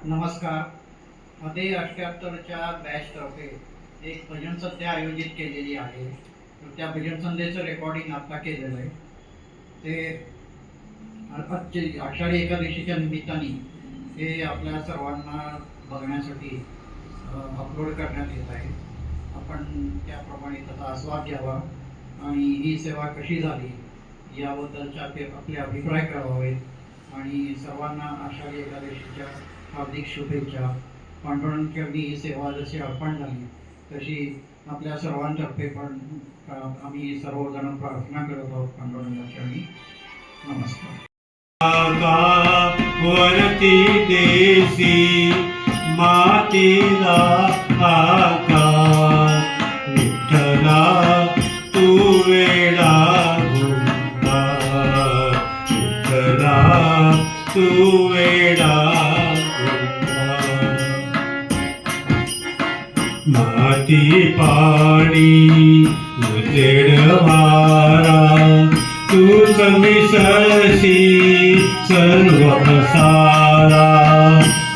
नमस्कार. मध्ये 78च्या बॅचतर्फे एक भजन संध्या आयोजित केलेली आहे. तर त्या भजन संध्येचं रेकॉर्डिंग आता केलेलं आहे. ते आषाढी एकादशीच्या निमित्ताने हे आपल्या सर्वांना बघण्यासाठी अपलोड करण्यात येत आहे. आपण त्याप्रमाणे त्याचा आस्वाद घ्यावा आणि ही सेवा कशी झाली याबद्दलचे आपले अभिप्राय कळवावेत आणि सर्वांना आषाढी एकादशीच्या हार्दिक शुभेच्छा. पांडुरंगाची ही सेवा जशी अर्पण झाली तशी आपल्या सर्वांतर्फे पण आम्ही सर्वजण प्रार्थना करत आहोत पांडुरंगाची. नमस्कार. वरती देसी मातीला आकार विठ्ठला तू वेडा घुमता विठ्ठला तू वेडा घुमता माती पाणी उजेड वारा तू समिसरसी सर्व सारा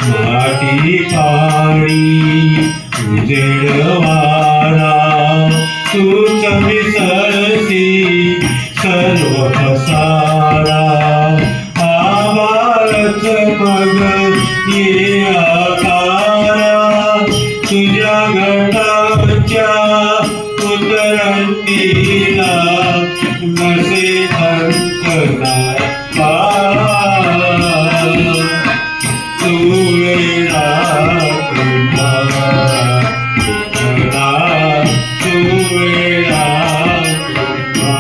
माती पाणी उजेड वारा तू समिसरसी सर्व सारा आवारच मग ये आकारा तुझ्या घटाच्या उतरंतीला नसे अंतना तू वेडा घुमता तू वेडा घुमता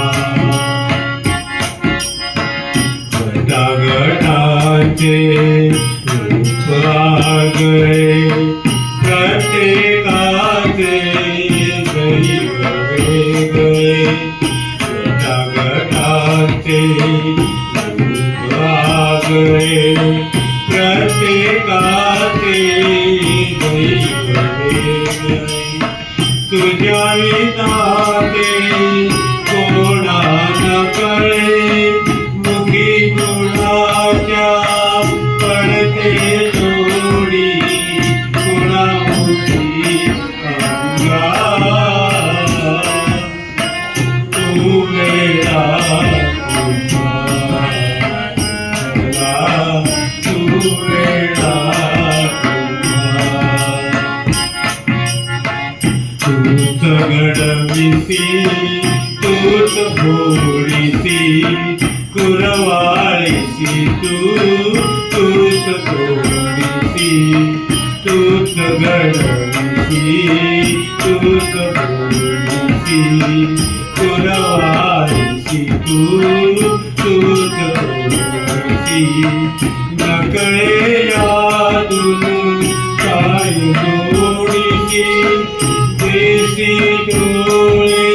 घटाचे रूप आगळे प्रत्येकाचे दैव वेगळे घटाचे रूप आगळे प्रत्येकाचे दैव वेगळे तुझ्या विना ते कोणा न कळे मुखी कुणाच्या पडते जोडी कुणामुखी अंगा तू वेडा घुमता तू वेडा तूच घडविसी तूच भोळीसी कुरवाळीसी तूच भोळीसी तूच घडविसी तूच भोळीसी कुरवाळीसी तूच भोळीसी नकळे यातून काय जोडीसी देसी डोळे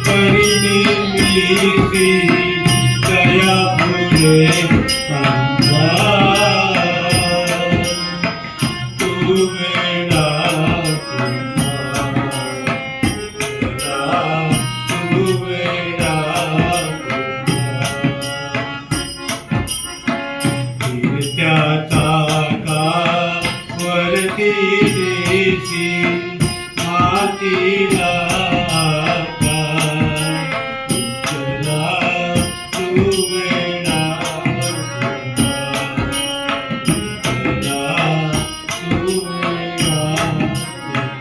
परिनिर्मिती दया फुले अंगा तू वेडा घुमता तू वेडा घुमता का वरती देसी मातीला विठ्ठला तू वेडा घुमता विठ्ठला तू वेडा घुमता.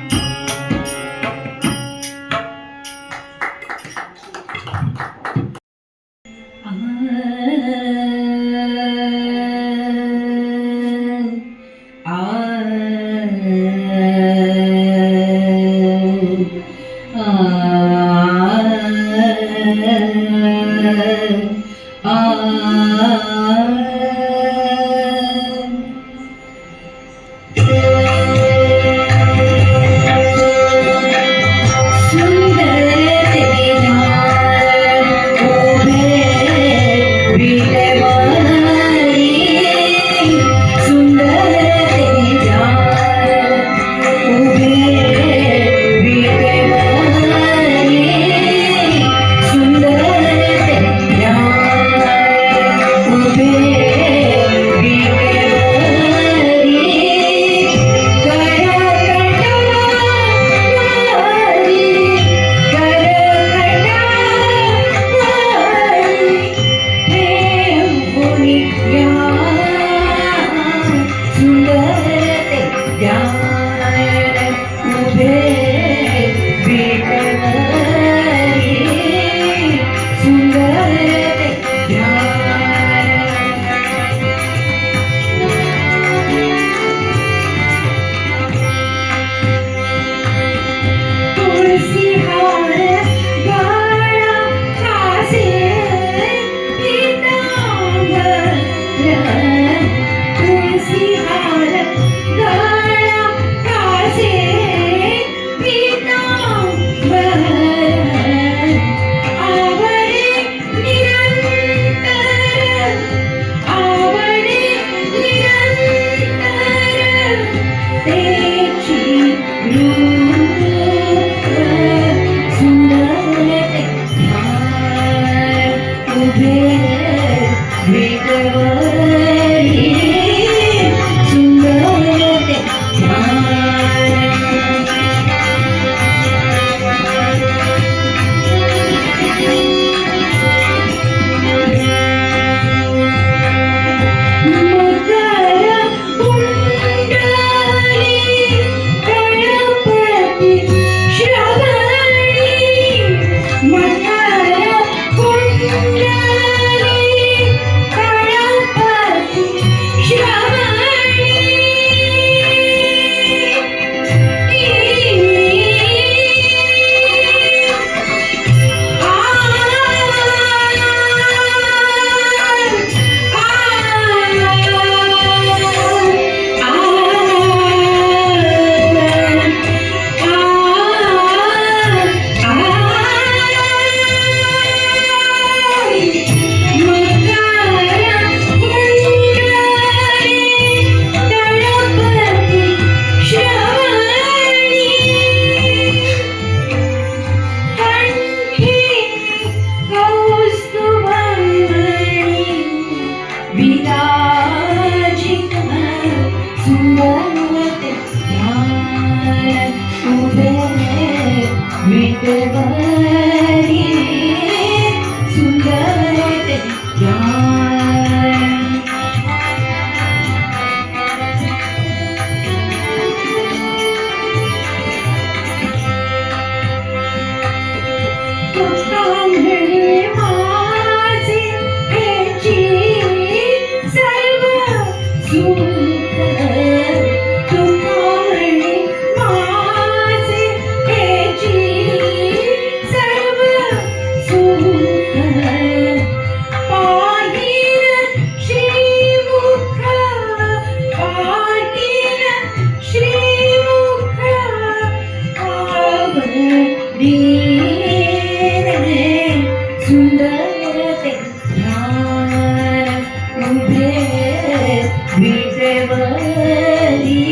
विटेवरी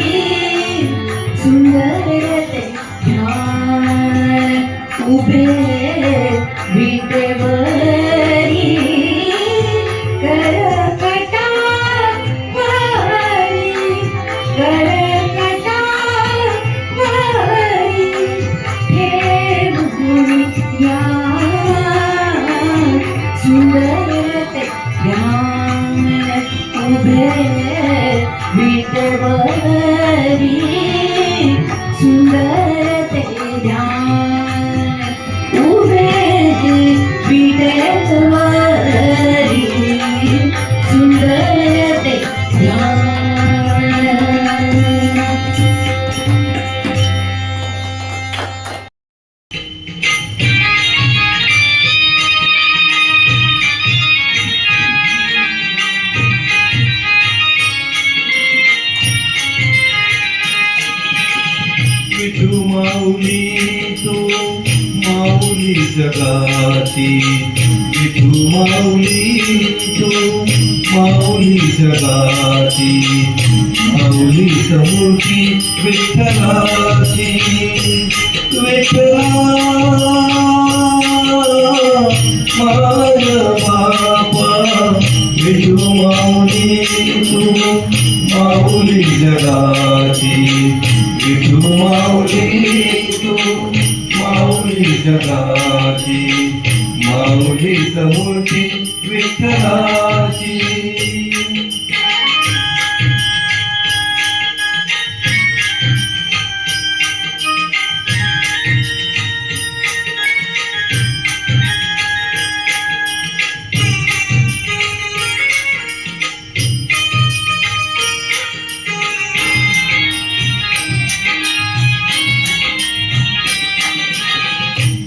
सुंदर ते ध्यान उभे विटेवरी करकटावरी ठेव गुणी या सुंदर ते ध्यान उभे विटेवरी सुंदर ते ध्यान उभे विटेवरी सुंदर ते ध्यान विठू माऊली तू माऊली जगाती विठू माऊली तू माऊली जगाती माऊली समूर्ती विठ्ठलाची विठ्ठला माय बापा विठू माऊली तू माऊली जगाती विठू माऊली तू माऊली जगाची माऊली समूर्ती विठ्ठलाची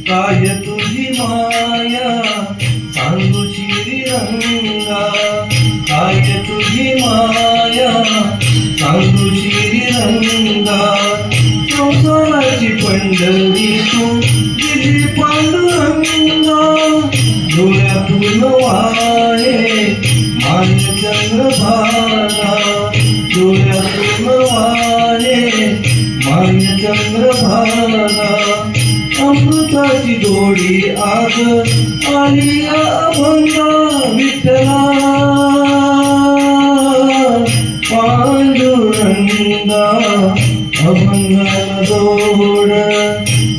काय तुझी माया सांगू श्रीरंगा काय तुझी माया सांगू श्रीरंगा संसाराची पंढरी तू दिली पांडुरंगा डोळ्यातून वाहे मान्य चंद्रभागा डोळ्यातून वाहे मान्य चंद्रभागा अमृताची जोडी आज आली अभंगा विठ्ठला पांडुरंगा अभंगाला जोड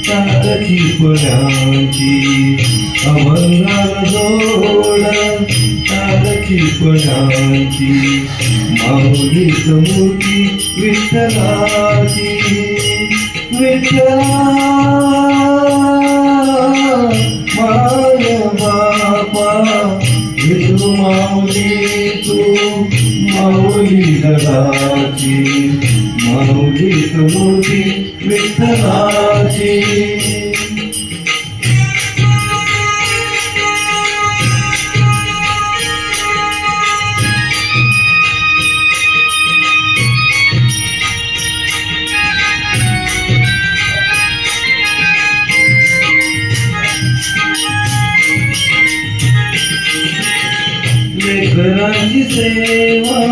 तारची पणाची अभंगाला जोड तारची पणाची माऊली समूर्ती विठ्ठलाची विठ्ठला माय बापा विठू माऊली तू माऊली जगाची माऊली समूर्ती विठ्ठलाची लेकरांची सेवा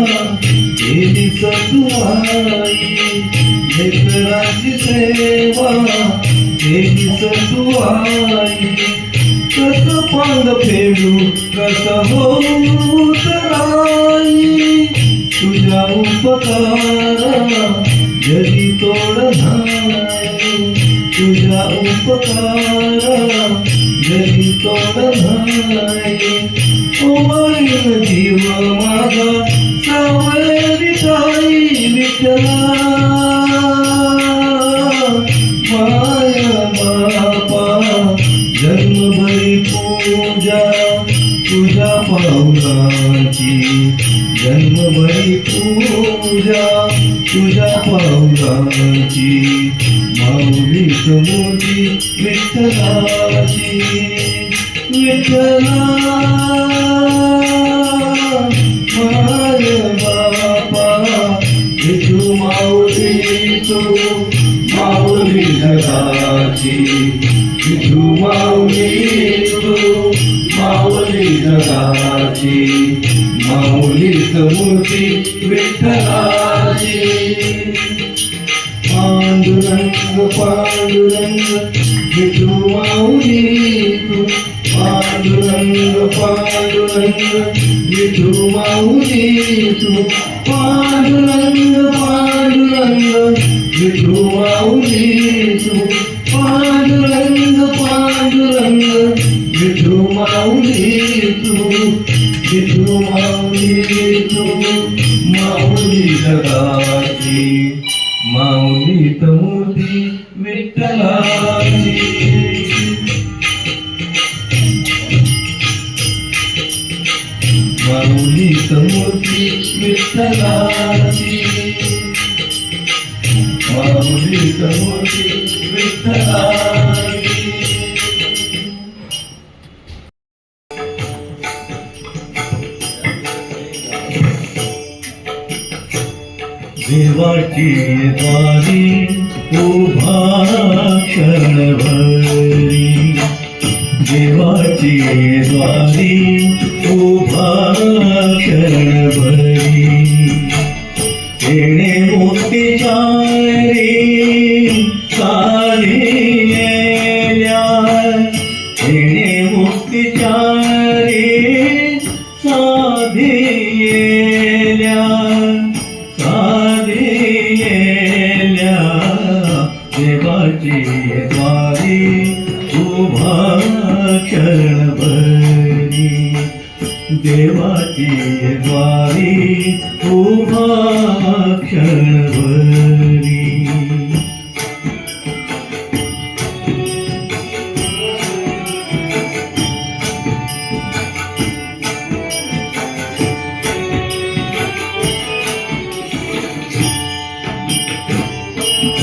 केली सतुआई लेकरांची सेवा केली सतुआई कस पांग फेडू कस होऊ तराई तुझ्या उपकारा जरी तोड नाही तुझ्या उपकारा जरी तोड नाही ओवाळीन जीव माझा सावळे विठाई विठ्ठला माय बापा जन्मभरी पूजा तुझ्या पावलाची जन्मभरी पूजा तुझ्या पावलाची माऊली समूर्ती विठ्ठलाची विठ्ठला माय बापा विठू माऊली तू माऊली जगाची विठू माऊली तू माऊली जगाची माऊली समूर्ती विठ्ठला पांडुरंग विठू माऊली तू पांडुरंग पांडुरंग विठू माऊली तू पांडुरंग पांडुरंग विठू माऊली तू पांडुरंग पांडुरंग विठू माऊली तू विठू माऊली तू माऊली जगाची माऊली तमूर्ती विठ्ठलाची माऊली तमूर्ती विठ्ठलाची माऊली तमूर्ती विठ्ठलाची देवाची द्वारी उभा क्षणभरी देवाची द्वारी उभा क्षणभरी येणे मोतीच्या रे साधी येल्या येणे मोतीच्या रे साधी येल्या देवाची द्वारी उभा क्षणभरी देवाची द्वारी उभा क्षणभरी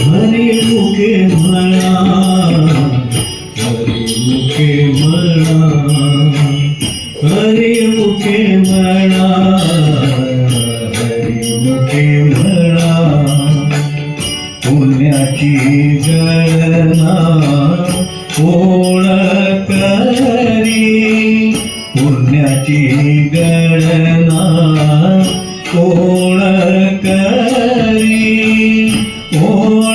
हरी मुखे म्हणा हरी मुखे म्हणा हरी मुखे म्हणा हरी मुखे म्हणा पुण्याची गणना कोण करी पुण्याची गणना कोण करी कोण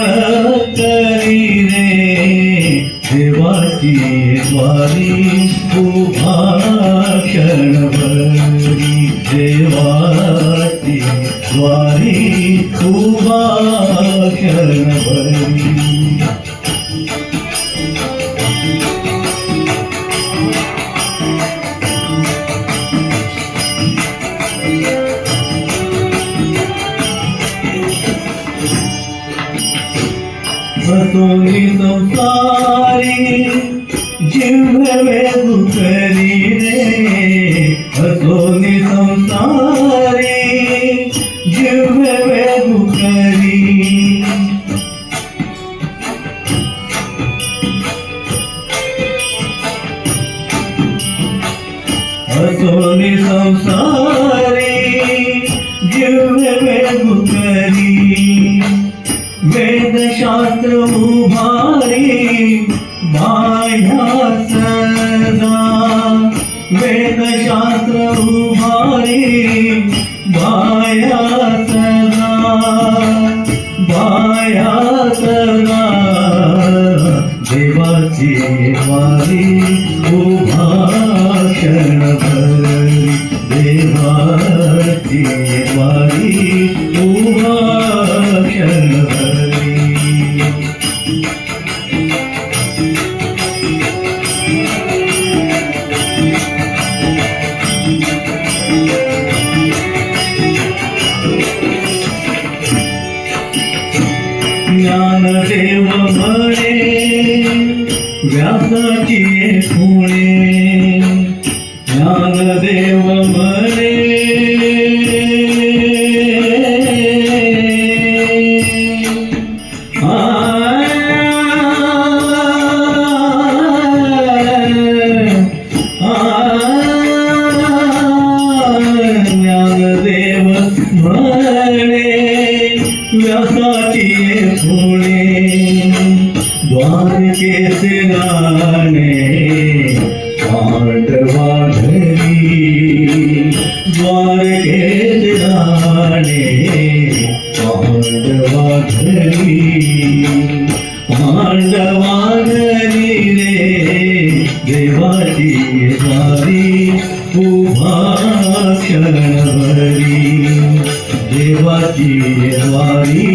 करी रे देवाची द्वारी उभा क्षणभरी देवाची द्वारी उभा क्षणभरी हसोनी संसारी जिव्हे दुखरी रे हसोनी संसारी जिव्हे दुखरी हसोनी संसारी जिव्हे दुखरी वेदशास्त्र उभारी बाह्या सदा वेदशास्त्र उभारी बाह्या सदा देवाची द्वारी उभा क्षणभरी देवाची द्वारी उभा क्षणभरी ज्ञानदेव म्हणे व्यासाची खुणे ज्ञानदेव म्हणे ज्ञानदेव म्हणे व्यासाची खुणे द्वारकेचे गाणे पांडवा घरी द्वारकेचे गाणे पांडवा घरी मांडवानली रे देवाची द्वारी उभा क्षणभरी देवाची द्वारी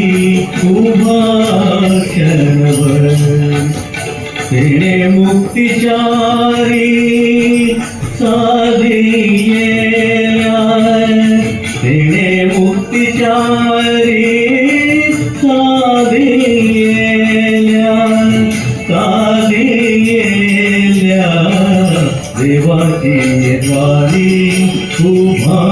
उभा क्षणभरी तेणे मुक्तिचारी साधी येल्या तेणे मुक्तिचारी साधी येल्या साधी येल्या देवाची द्वारी उभा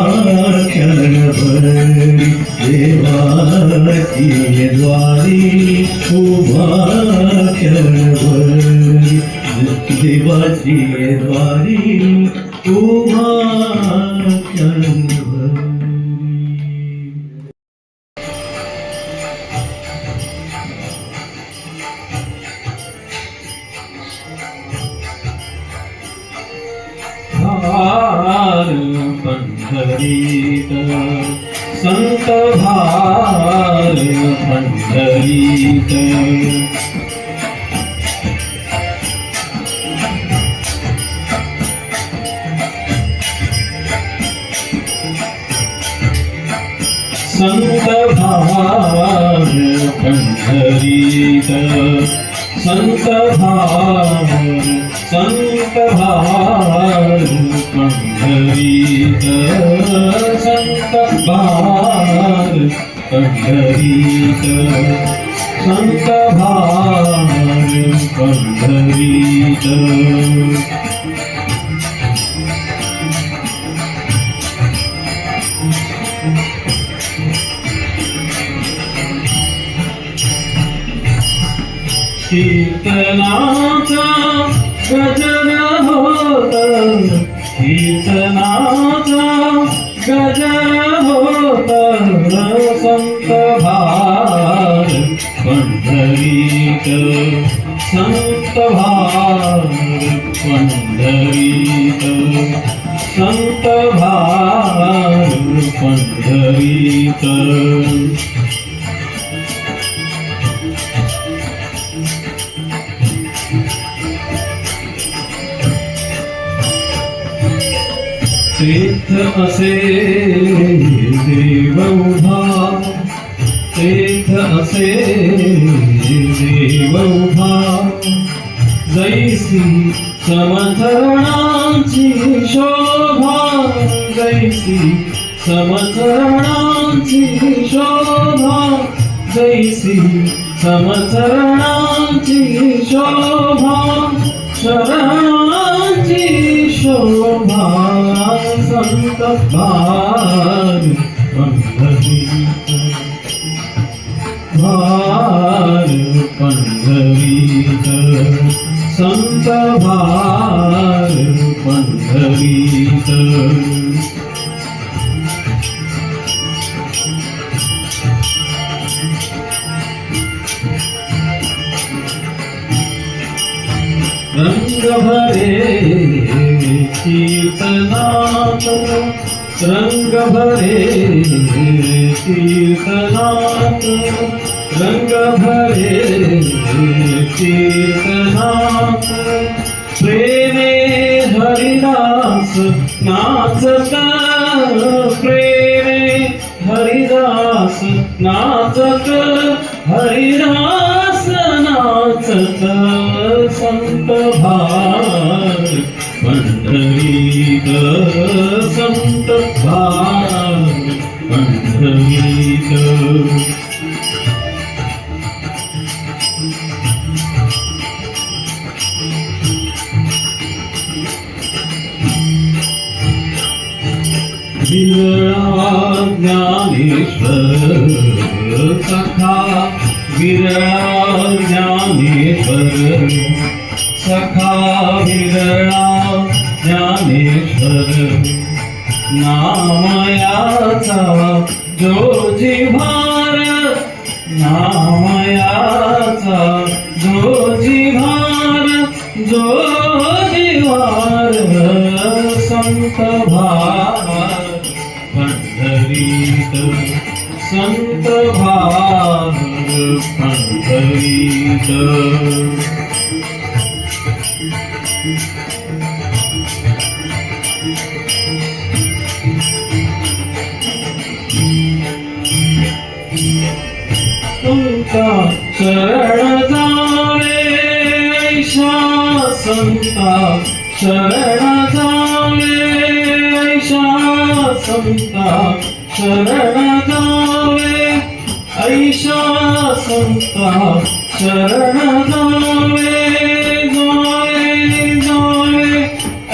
क्षणभरी देवाची द्वारी उभा क्षणभरी देवाची द्वारी उभा क्षणभरी पंढरीत संत भार पंढरीत संत भार पंढरीत संत भार पंढरीत संत भार पंढरीत संत भार पंढरीत कीर्तनाचा गजर होत कीर्तनाचा गजर होत संत भार पंढरीत संत भार पंढरीत संत भार पंढरीत तीर्थ असे देव उभा तीर्थ असे देव उभा जैसी समचरणाची शोभा जैसी समचरणाची शोभा जैसी समचरणाची शोभा शरणाची शोभा संत भार पंढरीत भार पंढरीत संत भार पंढरीत रंग भरे कीर्तनात रंग भरे कीर्तनात रंग भरे कीर्तनात प्रेमे हरिदास नाचत प्रेमे हरिदास नाचत हरिदास नाचत संत भार पंढरीत संत भार पंढरीत विरळा ज्ञानेश्वर सखा विरळा ज्ञानेश्वर सखा विरळा ज्ञानेश्वर नामयाचा जो जिव्हार नामयाचा जो जिव्हार जो जिव्हार संत भार पंढरीत संत भार पंढरीत तुमचा शरण जावे ऐशा संता शरण जावे ऐशा संता शरण जावे ऐशा संता शरण जावे जावे जावे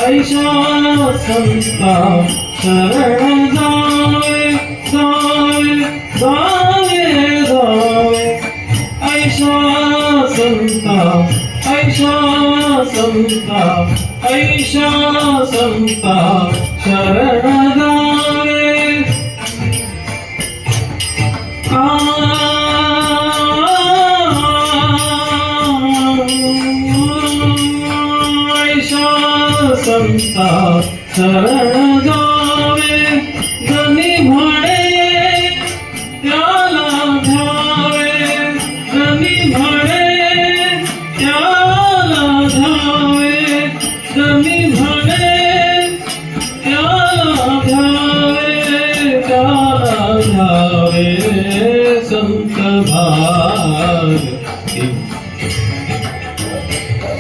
ऐशा संता शरण जावे जावे जावे जावे ऐशा संता ऐशा संता ऐशा संता शरण जावे ऐशा संता शरण जावे जनी म्हणे त्याला धावे जनी म्हणे त्याला धावे जनी म्हणे त्याला धावे त्याला धावे संत भारती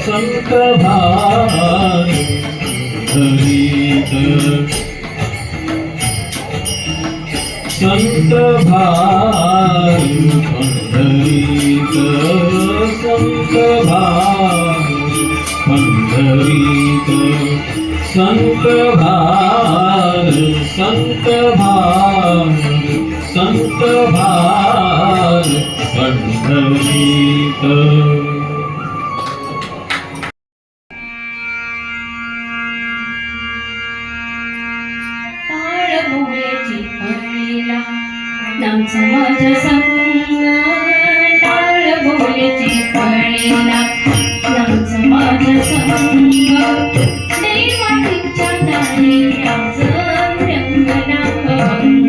संत भारती संत भारती पंढरीत संत भारती पंढरीत संत भारती संत भारती संत भारती पंढरीत ताळमुळेची फळीला नामचा माझा संग ताळमुळेची फळीला नामचा माझा संग देवाटीच्या दारियाचं रंगला भंग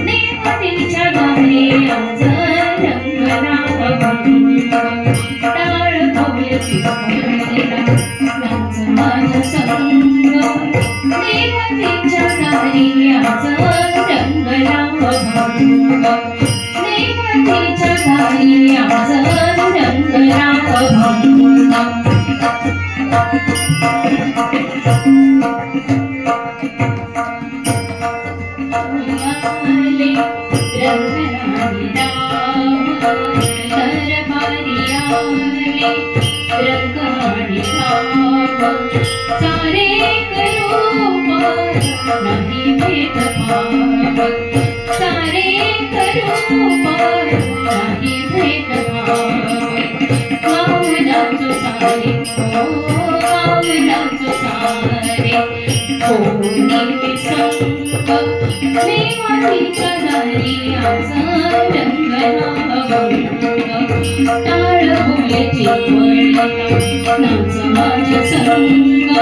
देवाटीच्या दारियाचं रंगला भंग ताळमुळेची फळीला नामचा माझा संग देवतेच्या दारियाचं रंगला भंग देवतेच्या दारियाचं रंगला भंग आले रंगराणी राम दरबारी आले रंगराणी राम सारे करूप नाही भेदभाव सारे करूप नाही भेदभाव माऊलांचो सारे माऊलांचो सारे कोणी संग देवातीच्या दारियाचा रंगला भंग टाळमुळेची फळीला नामचा माझा संग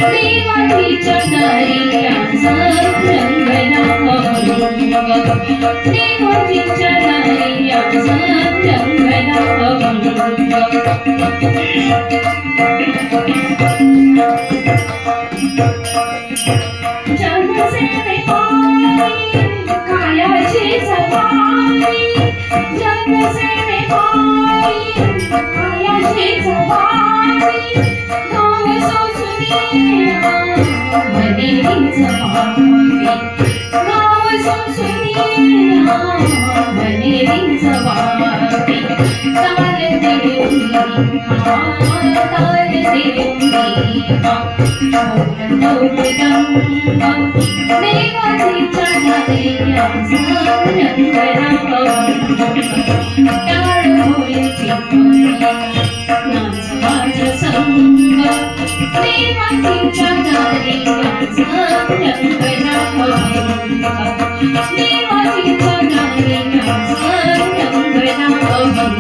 देवातीच्या दारियाचा रंगला भंग देवातीच्या दारियाचा रंगला भंग जगसेवे पायी कायाची सवारी जगसेवे पायी कायाची सवारी गाव सोसुनिया बनेरीच भावी गाव सोसुनिया बनेरीच भावी ताल देऊनी ताल देऊनी देवातीच्या दारियाचं रंगला भंग टाळमुळेची फळीला नामचा माझा संग देवातीच्या दारियाचं रंगला भंग देवातीच्या दारियाचं रंगला भंग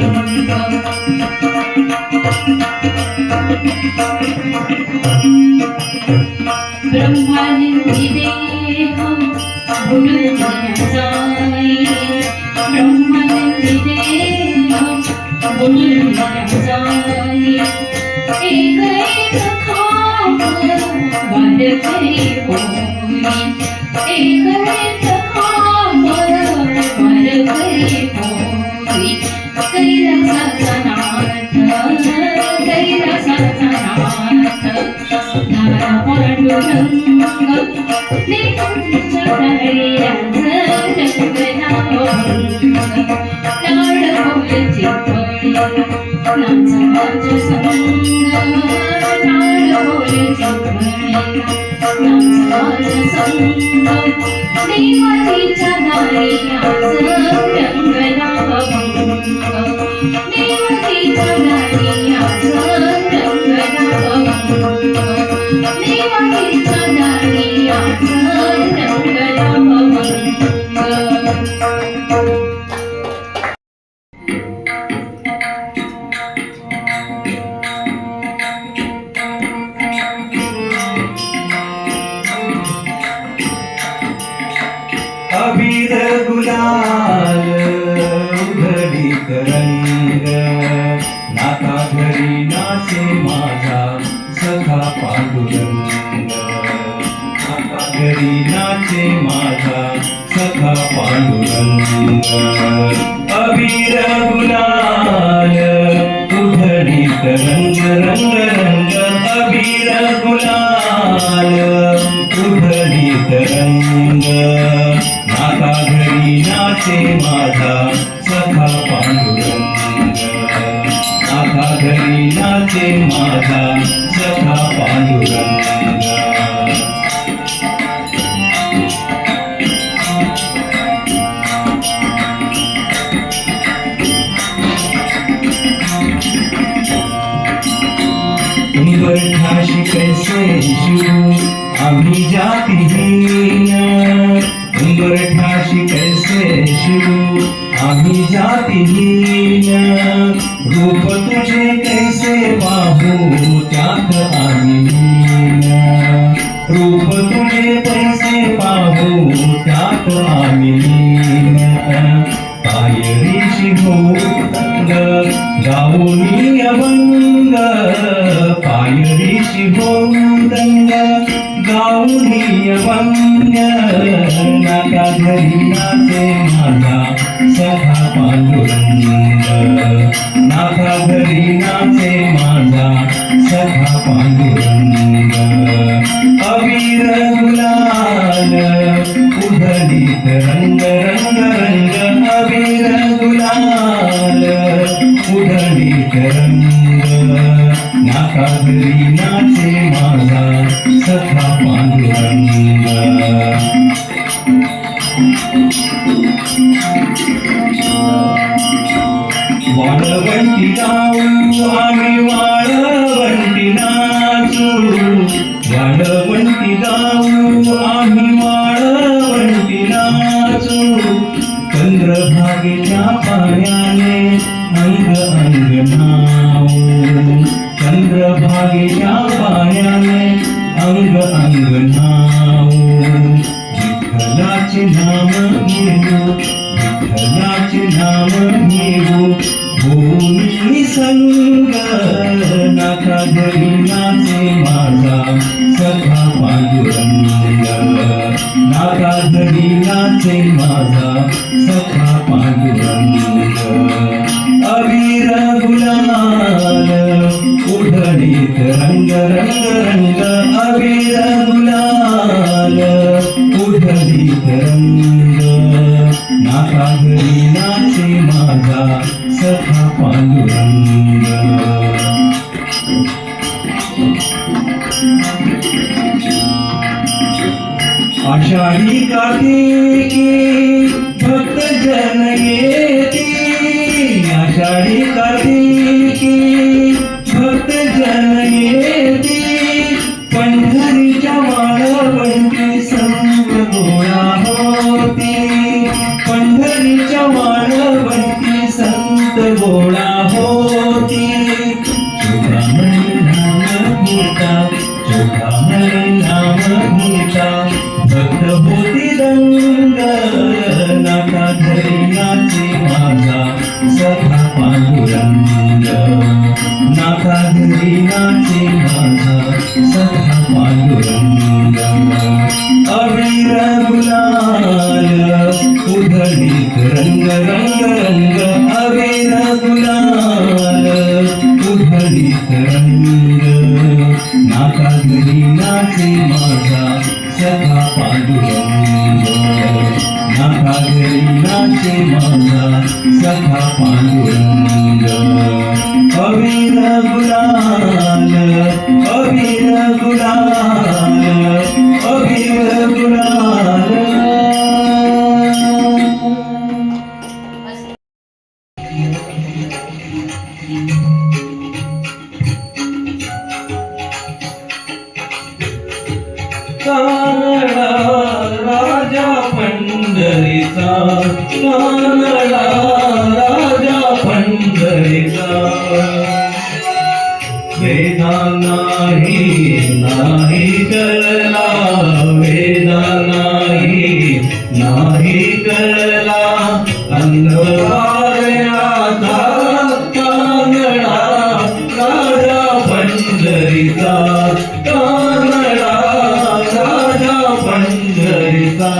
ब्रह्मानंदी देह बुडविला जाई ब्रह्मानंदी देह जाई एक एक खांब वारकरी होई एक एक खांब वारकरी होई कैलासाचा नाथ नारा पांडुरंग निकुंज तळ्याचं रंगनाभंग लाड बोलची फळी नाच माझ संग लाड बोलची फळी नाच माझ संग देवाजीच्या दारी आज रंगनाभंग देवाजीच्या दारी आज रंगनाभंग देवाजीच्या दारी आज रंगनाभंग अबीर गुलाल उधळीत रंग नाका घरी नाचे माझा सखा पांडुरंग नाका घरी नाचे माझा सखा पांडुरंग अबीर गुलाल उधळीत रंग रंग रंग अबीर गुलाल उधळीत रंग नाका घरी नाचे माझा सखा पांडुरंग नाका घरी नाचे माझा सखा पांडुरंग उंबरठाशी कैसे शिवू आम्ही जातीहीन उंबरठाशी कैसे शिवू आम्ही जातीहीन रूप तुझे कैसे पाहू त्यात आम्ही लीन रूप तुझे कैसे पाहू त्यात आम्ही लीन पायरीशी भोवतंग गाऊनी अभंग पायरीशी भोवतंग गाऊनी अभंग नाका घरी नाचे माझा सखा पांडुरंग नाका घरी नाचे माझा सखा पांडुरंग अबीर गुलाल उधळीत रंग रंग रंग अबीर गुलाल उधळीत रंग नाका घरी नाचे माझा सखा पांडुरंग वाळवंटी गाऊ आम्ही वाळवंटी नाचू वाळवंटी गाऊ आम्ही वाळवंटी नाचू चंद्रभागेच्या पायाने अंग अंग नाऊ चंद्रभागेच्या पायाने अंग अंग नाऊ विठ्ठलाचे नाम घेऊ विठ्ठलाचे नाम घेऊ भूमी संग नाका घरी नाचे माझा सखा पांडुरंग नाका घरी नाचे माझा सखा पांडुरंग अबीर गुलाल उधळीत रंग रंग रंग अबीर गुलाल उधळीत रंग नाका घरी नाचे माझा सखा पांडुरंग आषाढी कार्तिकी भक्त जन येती आषाढी कार्तिकी भक्त जन येती पंढरीच्या वाळवंटी संत गोळा होती पंढरीच्या वाळवंटी संत गोळा होती चोखामणी नाम घेता चोखामणी नाम घेता भक्त होती रंग नाका घरी नाचे माझा सखा पांडुरंग सखा पांडुरंग अबीर गुलाल उधळीत रंग रंग रंग अबीर गुलाल उधळीत रंग नाकागरी नाचे माझा सखा पांडुरंग नाकागरी नाचे माझा सखा पांडुरंग अबीर गुलाल अबीर गुलाल अबीर गुलाल कानडा राजा पंढरीचा कानडा राजा पंढरीचा वेदा नाही कळला वेदा नाही कळला अंधवाऱ्याचा कानडा राजा पंढरीचा कानडा राजा पंढरीचा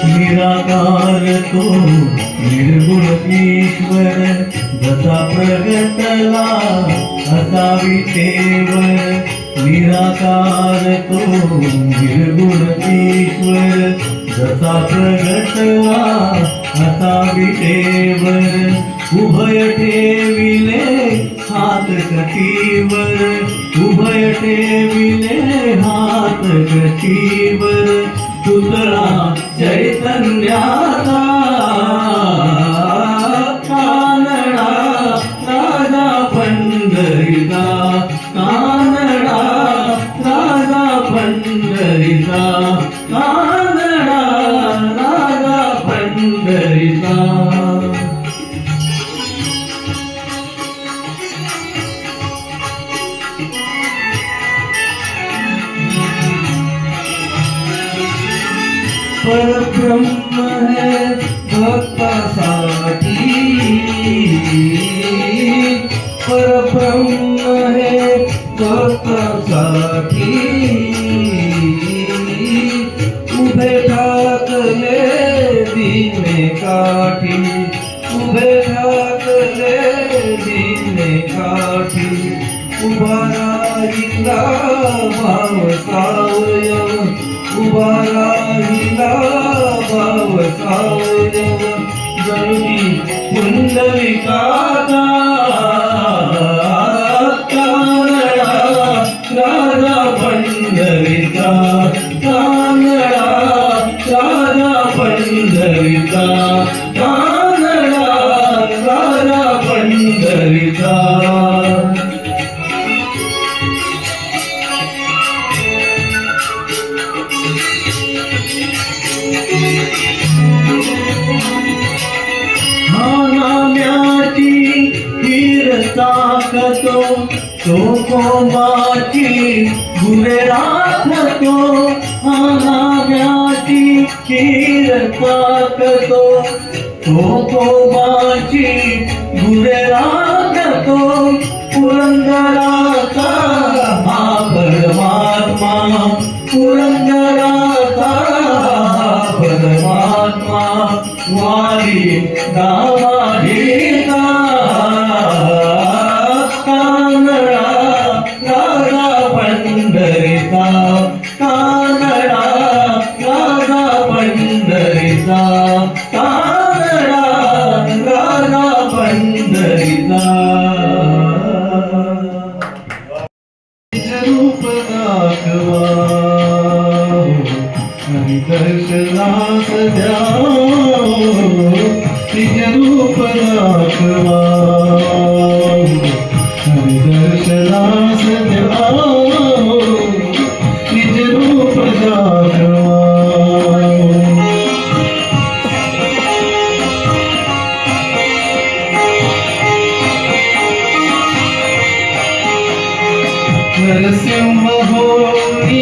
निराकार तो निर्गुण ईश्वर जसा प्रगटला असा विटेवर निराकार तो निर्गुण ईश्वर जसा प्रगटला असा विटेवर उभय ठेविले हात कटीवर उभय ठेविले हात कटीवर पुतळा चैतन्याचा कानडा राजा पंढरीचा कानडा राजा पंढरीचा कानडा राजा पंढरीचा परब्रह्म है भक्तासाठी परब्रह्म है भक्तासाठी उभे ठाकले दिने काठी उभे ठाकले दिने काठी उभा राहिला भाव सावयव उभा राहिला भाव सावयव जळी पुंडलिकाचा कानडा राजा पंढरीचा कानडा राजा पंढरीचा कानडा राजा पंढरीचा नाम्याची हीर साकतो तो कोमाची गुणे राखतो नाम्याची हीर साकतो तो कोमाची गुणे राखतो पुरंदराचा हा परमात्मा पुरंदराचा परमात्मा वारी दामाहिता कानडा राजा पंढरीचा कानडा राजा पंढरीचा कानडा राजा पंढरीचा रूप दाखवा दर्शनास द्या निज रूप दाखवा दर्शनास द्या निज रूप दाखवा नरसिंह होई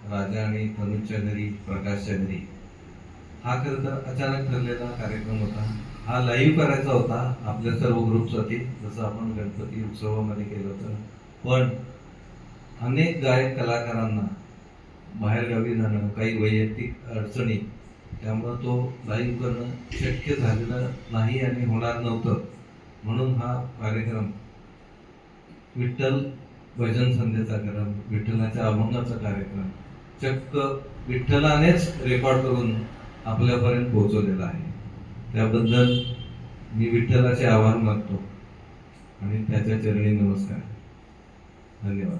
राजा आणि तनुजच्या घरी, प्रकाशच्या घरी. हा खरं तर अचानक ठरलेला कार्यक्रम होता. हा लाईव्ह करायचा होता आपल्या सर्व ग्रुपसाठी, जसं आपण गणपती उत्सवामध्ये केलं होतं. पण अनेक गायक कलाकारांना बाहेरगावी जाणं, काही वैयक्तिक अडचणी, त्यामुळं तो लाईव्ह करणं शक्य झालेलं नाही आणि होणार नव्हतं. म्हणून हा कार्यक्रम विठ्ठल भजन संध्येचा कार्यक्रम, विठ्ठलाच्या अभंगाचा कार्यक्रम चक्क विठ्ठलानेच रेकॉर्ड करून आपल्यापर्यंत पोहोचवलेला आहे. त्याबद्दल मी विठ्ठलाचे आभार मानतो आणि त्याच्या चरणी नमस्कार. धन्यवाद.